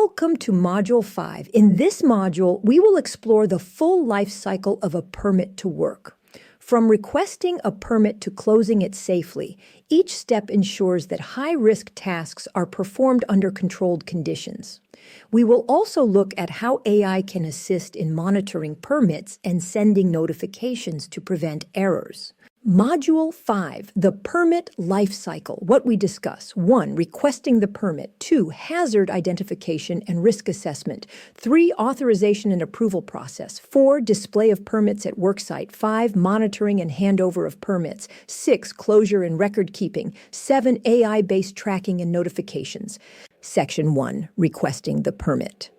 Welcome to Module 5. In this module, we will explore the full life cycle of a permit to work. From requesting a permit to closing it safely, each step ensures that high-risk tasks are performed under controlled conditions. We will also look at how AI can assist in monitoring permits and sending notifications to prevent errors. Module 5, the permit life cycle. What we discuss: 1. Requesting the permit. 2. Hazard identification and risk assessment. 3. Authorization and approval process. 4. Display of permits at worksite. 5. Monitoring and handover of permits. 6. Closure and record keeping. 7. AI-based tracking and notifications. Section 1. Requesting the permit.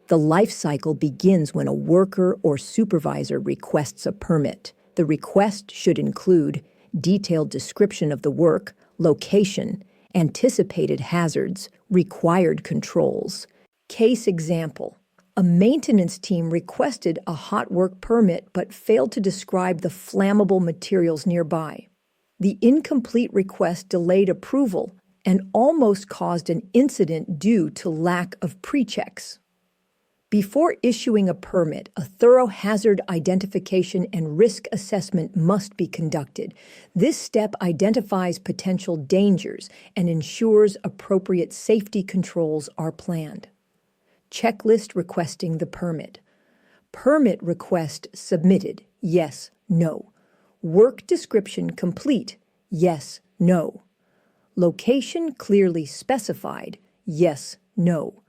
The life cycle begins when a worker or supervisor requests a permit. The request should include detailed description of the work, location, anticipated hazards, required controls. Case example: a maintenance team requested a hot work permit but failed to describe the flammable materials nearby. The incomplete request delayed approval and almost caused an incident due to lack of pre-checks. Before issuing a permit, a thorough hazard identification and risk assessment must be conducted. This step identifies potential dangers and ensures appropriate safety controls are planned. Checklist requesting the permit. Permit request submitted, yes, no. Work description complete, yes, no. Location clearly specified, yes, no.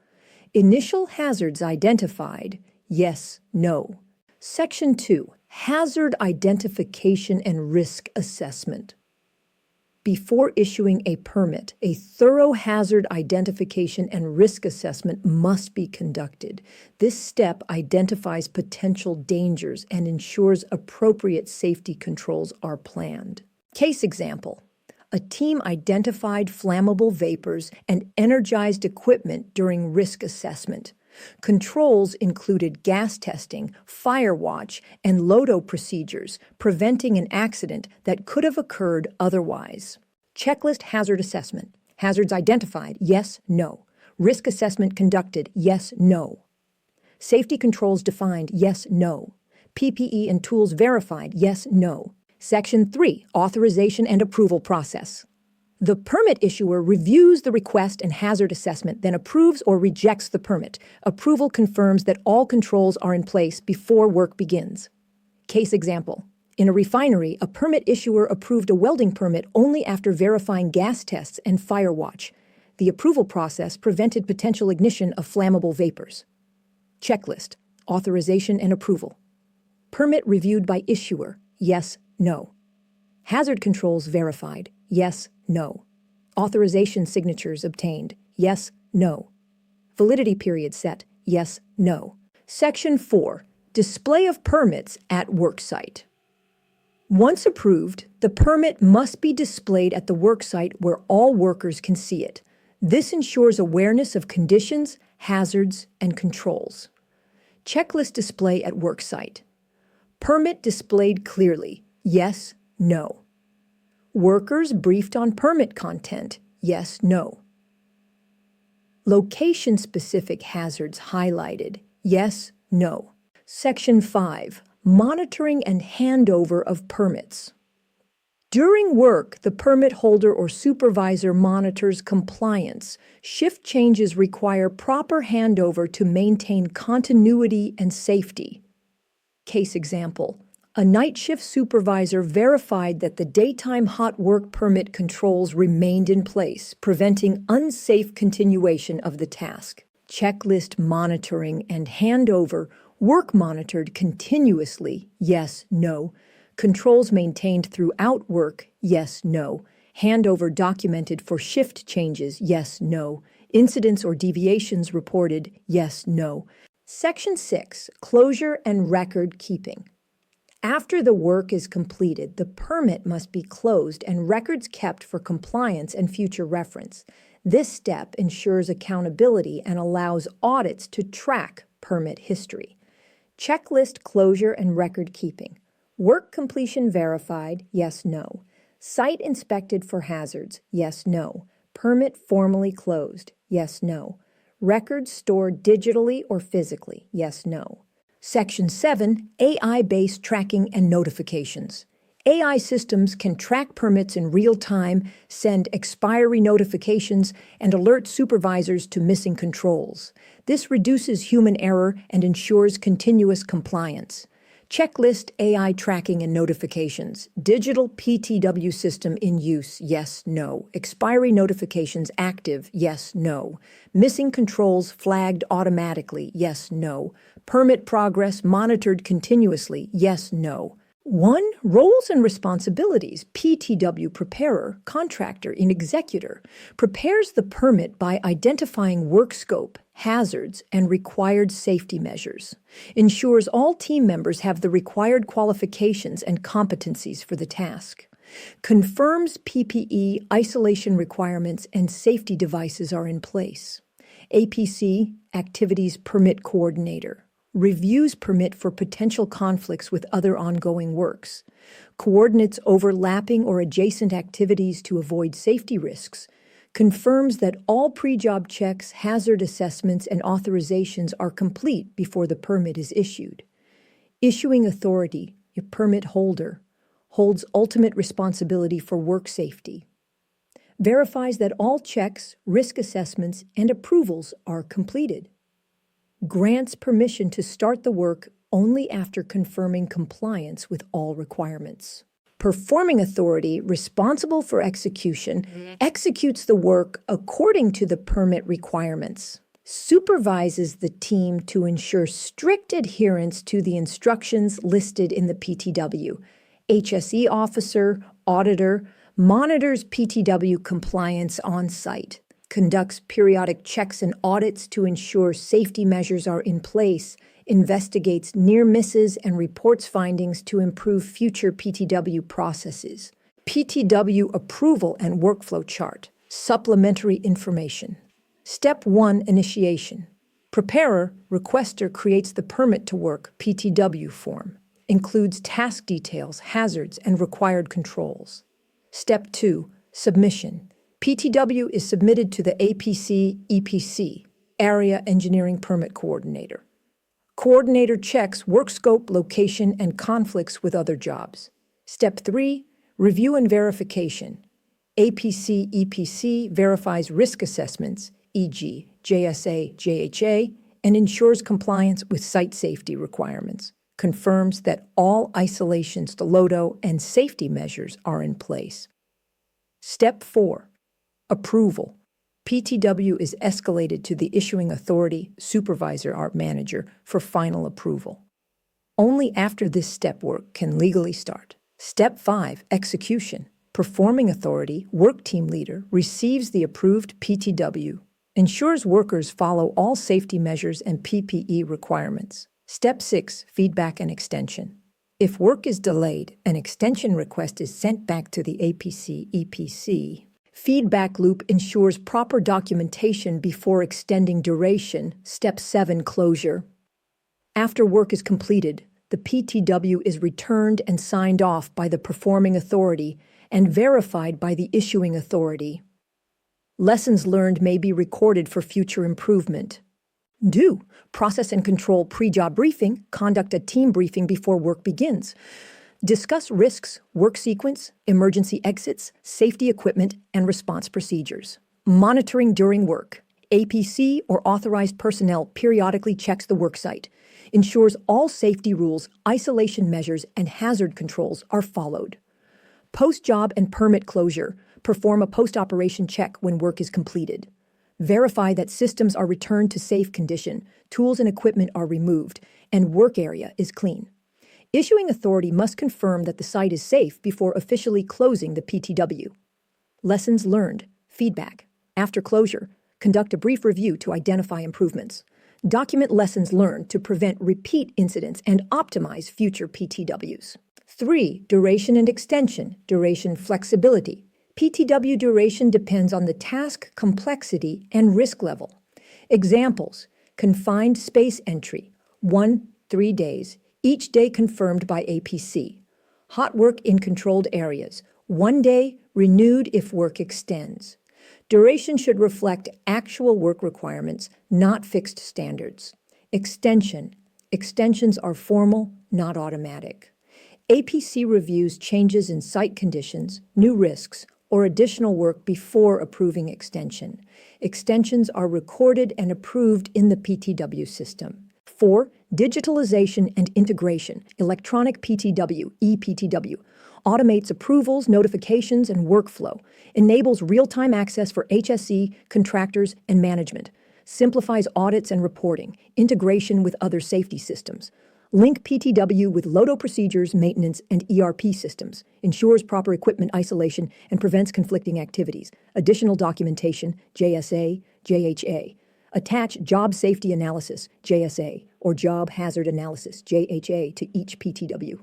Initial hazards identified, yes, no. Section 2. Hazard identification and risk assessment. Before issuing a permit, a thorough hazard identification and risk assessment must be conducted. This step identifies potential dangers and ensures appropriate safety controls are planned. Case example: a team identified flammable vapors and energized equipment during risk assessment. Controls included gas testing, fire watch, and LODO procedures, preventing an accident that could have occurred otherwise. Checklist hazard assessment. Hazards identified, yes, no. Risk assessment conducted, yes, no. Safety controls defined, yes, no. PPE and tools verified, yes, no. Section 3. Authorization and approval process. The permit issuer reviews the request and hazard assessment, then approves or rejects the permit. Approval confirms that all controls are in place before work begins. Case example: in a refinery, a permit issuer approved a welding permit only after verifying gas tests and fire watch. The approval process prevented potential ignition of flammable vapors. Checklist: authorization and approval. Permit reviewed by issuer, yes, no. Hazard controls verified, yes, no. Authorization signatures obtained, yes, no. Validity period set, yes, no. Section 4. Display of permits at worksite. Once approved, the permit must be displayed at the worksite where all workers can see it. This ensures awareness of conditions, hazards, and controls. Checklist display at worksite. Permit displayed clearly, yes, no. Workers briefed on permit content, yes, no. Location-specific hazards highlighted, yes, no. Section 5. Monitoring and handover of permits. During work, the permit holder or supervisor monitors compliance. Shift changes require proper handover to maintain continuity and safety. Case example: a night shift supervisor verified that the daytime hot work permit controls remained in place, preventing unsafe continuation of the task. Checklist monitoring and handover. Work monitored continuously, yes, no. Controls maintained throughout work, yes, no. Handover documented for shift changes, yes, no. Incidents or deviations reported, yes, no. Section 6. Closure and record keeping. After the work is completed, the permit must be closed and records kept for compliance and future reference. This step ensures accountability and allows audits to track permit history. Checklist closure and record keeping. Work completion verified, yes, no. Site inspected for hazards, yes, no. Permit formally closed, yes, no. Records stored digitally or physically? Yes, no. Section 7, AI-based tracking and notifications. AI systems can track permits in real time, send expiry notifications, and alert supervisors to missing controls. This reduces human error and ensures continuous compliance. Checklist AI tracking and notifications. Digital PTW system in use? Yes, no. Expiry notifications active? Yes, no. Missing controls flagged automatically? Yes, no. Permit progress monitored continuously? Yes, no. 1. Roles and responsibilities. PTW preparer, contractor, and executor prepares the permit by identifying work scope, hazards, and required safety measures. Ensures all team members have the required qualifications and competencies for the task. Confirms PPE, isolation requirements, and safety devices are in place. APC, Activities Permit Coordinator. Reviews permit for potential conflicts with other ongoing works, coordinates overlapping or adjacent activities to avoid safety risks, confirms that all pre-job checks, hazard assessments, and authorizations are complete before the permit is issued. Issuing authority, a permit holder, holds ultimate responsibility for work safety. Verifies that all checks, risk assessments, and approvals are completed. Grants permission to start the work only after confirming compliance with all requirements. Performing authority, responsible for execution, executes the work according to the permit requirements. Supervises the team to ensure strict adherence to the instructions listed in the PTW. HSE officer, auditor, monitors PTW compliance on site. Conducts periodic checks and audits to ensure safety measures are in place, investigates near misses and reports findings to improve future PTW processes. PTW approval and workflow chart. Supplementary information. Step 1, initiation. Preparer, requester creates the permit to work PTW form. Includes task details, hazards, and required controls. Step 2, submission. PTW is submitted to the APC EPC, Area Engineering Permit Coordinator. Coordinator checks work scope, location, and conflicts with other jobs. Step 3, review and verification. APC EPC verifies risk assessments, e.g., JSA, JHA, and ensures compliance with site safety requirements. Confirms that all isolations, LODO, and safety measures are in place. Step 4, approval. PTW is escalated to the issuing authority, supervisor or manager, for final approval. Only after this step work can legally start. Step 5, execution. Performing authority, work team leader, receives the approved PTW, ensures workers follow all safety measures and PPE requirements. Step 6, feedback and extension. If work is delayed, an extension request is sent back to the APC EPC. Feedback loop ensures proper documentation before extending duration. Step 7, closure. After work is completed, the PTW is returned and signed off by the performing authority and verified by the issuing authority. Lessons learned may be recorded for future improvement. Do process and control pre-job briefing, conduct a team briefing before work begins. Discuss risks, work sequence, emergency exits, safety equipment, and response procedures. Monitoring during work. APC or authorized personnel periodically checks the worksite, ensures all safety rules, isolation measures, and hazard controls are followed. Post-job and permit closure. Perform a post-operation check when work is completed. Verify that systems are returned to safe condition, tools and equipment are removed, and work area is clean. Issuing authority must confirm that the site is safe before officially closing the PTW. Lessons learned. Feedback. After closure, conduct a brief review to identify improvements. Document lessons learned to prevent repeat incidents and optimize future PTWs. 3. Duration and extension. Duration flexibility. PTW duration depends on the task complexity and risk level. Examples: confined space entry, 3 days, each day confirmed by APC. Hot work in controlled areas, 1 day, renewed if work extends. Duration should reflect actual work requirements, not fixed standards. Extension. Extensions are formal, not automatic. APC reviews changes in site conditions, new risks, or additional work before approving extension. Extensions are recorded and approved in the PTW system. 4. Digitalization and integration. Electronic PTW, ePTW, automates approvals, notifications, and workflow, enables real-time access for HSE, contractors, and management, simplifies audits and reporting, integration with other safety systems. Link PTW with LOTO procedures, maintenance, and ERP systems, ensures proper equipment isolation, and prevents conflicting activities. Additional documentation, JSA, JHA. Attach job safety analysis, JSA, or job hazard analysis, JHA, to each PTW.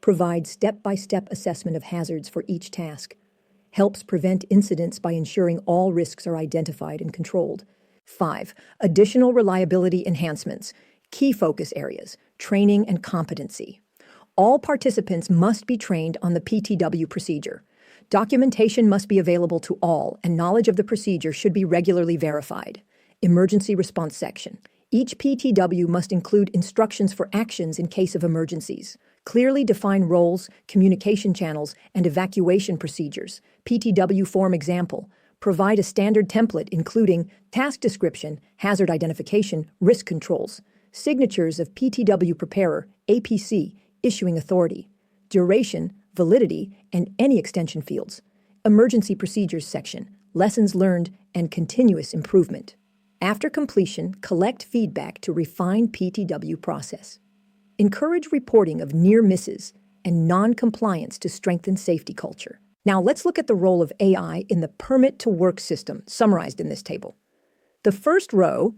Provide step-by-step assessment of hazards for each task. Helps prevent incidents by ensuring all risks are identified and controlled. 5. Additional reliability enhancements. Key focus areas, training and competency. All participants must be trained on the PTW procedure. Documentation must be available to all, and knowledge of the procedure should be regularly verified. Emergency response section. Each PTW must include instructions for actions in case of emergencies. Clearly define roles, communication channels, and evacuation procedures. PTW form example. Provide a standard template including task description, hazard identification, risk controls. Signatures of PTW preparer, APC, issuing authority. Duration, validity, and any extension fields. Emergency procedures section. Lessons learned and continuous improvement. After completion, collect feedback to refine PTW process. Encourage reporting of near misses and non-compliance to strengthen safety culture. Now let's look at the role of AI in the permit to work system summarized in this table. The first row,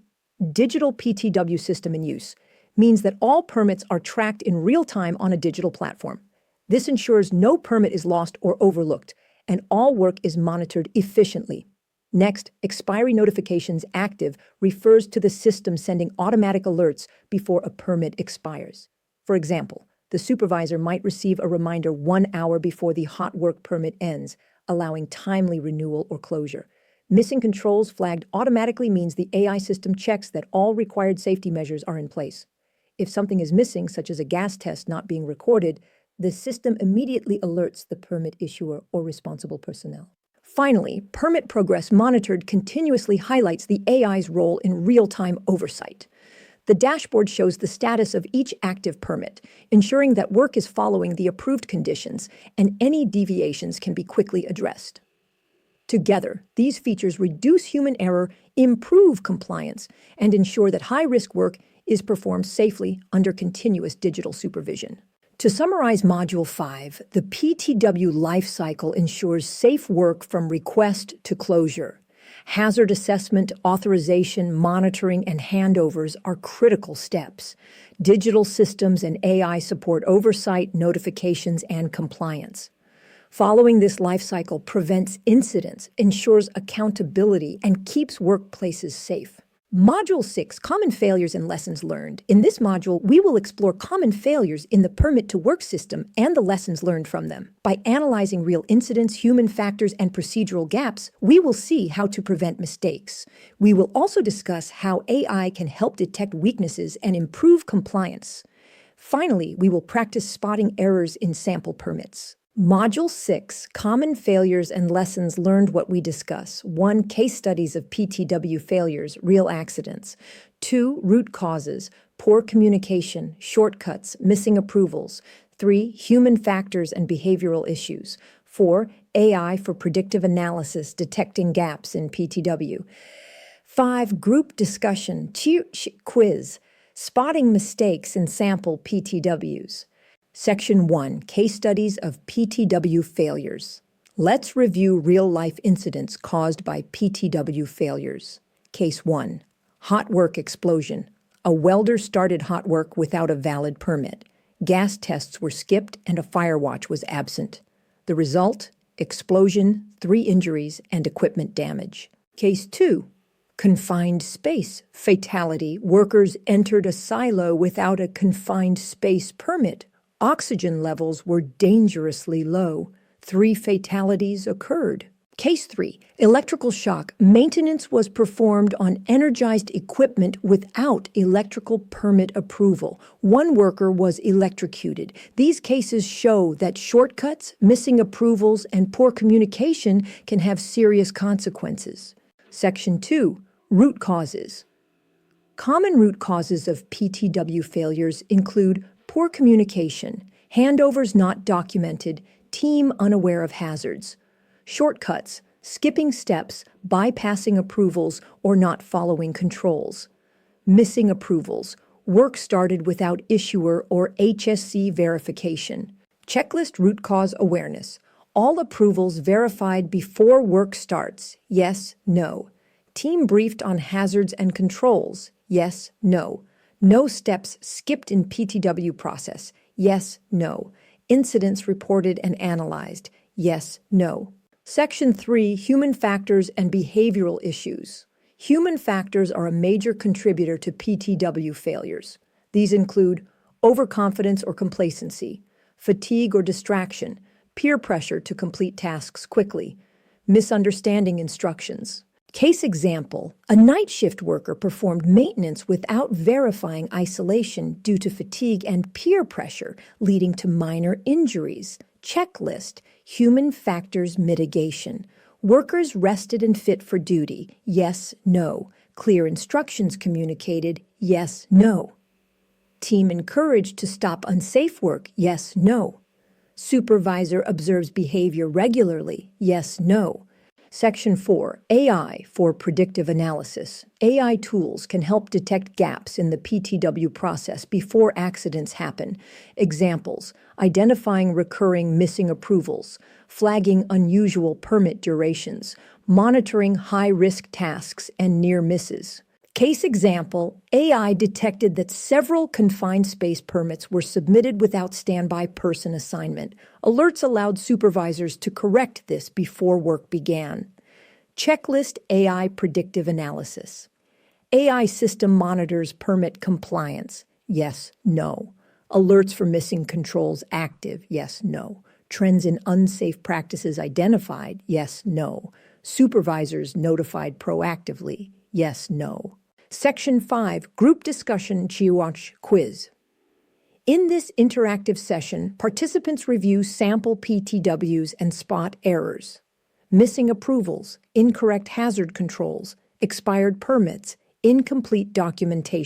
digital PTW system in use, means that all permits are tracked in real time on a digital platform. This ensures no permit is lost or overlooked, and all work is monitored efficiently. Next, expiry notifications active refers to the system sending automatic alerts before a permit expires. For example, the supervisor might receive a reminder 1 hour before the hot work permit ends, allowing timely renewal or closure. Missing controls flagged automatically means the AI system checks that all required safety measures are in place. If something is missing, such as a gas test not being recorded, the system immediately alerts the permit issuer or responsible personnel. Finally, permit progress monitored continuously highlights the AI's role in real-time oversight. The dashboard shows the status of each active permit, ensuring that work is following the approved conditions and any deviations can be quickly addressed. Together, these features reduce human error, improve compliance, and ensure that high-risk work is performed safely under continuous digital supervision. To summarize Module 5, the PTW lifecycle ensures safe work from request to closure. Hazard assessment, authorization, monitoring, and handovers are critical steps. Digital systems and AI support oversight, notifications, and compliance. Following this lifecycle prevents incidents, ensures accountability, and keeps workplaces safe. Module 6, Common Failures and Lessons Learned. In this module, we will explore common failures in the permit to work system and the lessons learned from them. By analyzing real incidents, human factors, and procedural gaps, we will see how to prevent mistakes. We will also discuss how AI can help detect weaknesses and improve compliance. Finally, we will practice spotting errors in sample permits. Module 6, Common Failures and Lessons Learned. What we discuss. 1. Case studies of PTW failures, real accidents. 2. Root causes, poor communication, shortcuts, missing approvals. 3. Human factors and behavioral issues. 4. AI for predictive analysis, detecting gaps in PTW. 5. Group discussion, quiz, spotting mistakes in sample PTWs. Section 1, Case Studies of PTW Failures. Let's review real-life incidents caused by PTW failures. Case 1, Hot work explosion. A welder started hot work without a valid permit. Gas tests were skipped and a fire watch was absent. The result? Explosion, 3 injuries, and equipment damage. Case 2, Confined space. Fatality. Workers entered a silo without a confined space permit. Oxygen levels were dangerously low. 3 fatalities occurred. Case 3. Electrical shock. Maintenance was performed on energized equipment without electrical permit approval. One worker was electrocuted. These cases show that shortcuts, missing approvals, and poor communication can have serious consequences. Section 2. Root causes. Common root causes of PTW failures include poor communication, handovers not documented, team unaware of hazards. Shortcuts, skipping steps, bypassing approvals, or not following controls. Missing approvals, work started without issuer or HSC verification. Checklist root cause awareness. All approvals verified before work starts. Yes, no. Team briefed on hazards and controls. Yes, no. No steps skipped in PTW process. Yes, no. Incidents reported and analyzed. Yes, no. Section 3. Human factors and behavioral issues. Human factors are a major contributor to PTW failures. These include overconfidence or complacency, fatigue or distraction, peer pressure to complete tasks quickly, misunderstanding instructions. Case example, a night shift worker performed maintenance without verifying isolation due to fatigue and peer pressure, leading to minor injuries. Checklist, human factors mitigation. Workers rested and fit for duty. Yes, no. Clear instructions communicated. Yes, no. Team encouraged to stop unsafe work. Yes, no. Supervisor observes behavior regularly. Yes, no. Section 4. AI for predictive analysis. AI tools can help detect gaps in the PTW process before accidents happen. Examples: identifying recurring missing approvals, flagging unusual permit durations, monitoring high-risk tasks and near misses. Case example, AI detected that several confined space permits were submitted without standby person assignment. Alerts allowed supervisors to correct this before work began. Checklist AI predictive analysis. AI system monitors permit compliance. Yes, no. Alerts for missing controls active. Yes, no. Trends in unsafe practices identified. Yes, no. Supervisors notified proactively. Yes, no. Section 5. Group Discussion Chiwatch Quiz. In this interactive session, participants review sample PTWs and spot errors. Missing approvals, incorrect hazard controls, expired permits, incomplete documentation.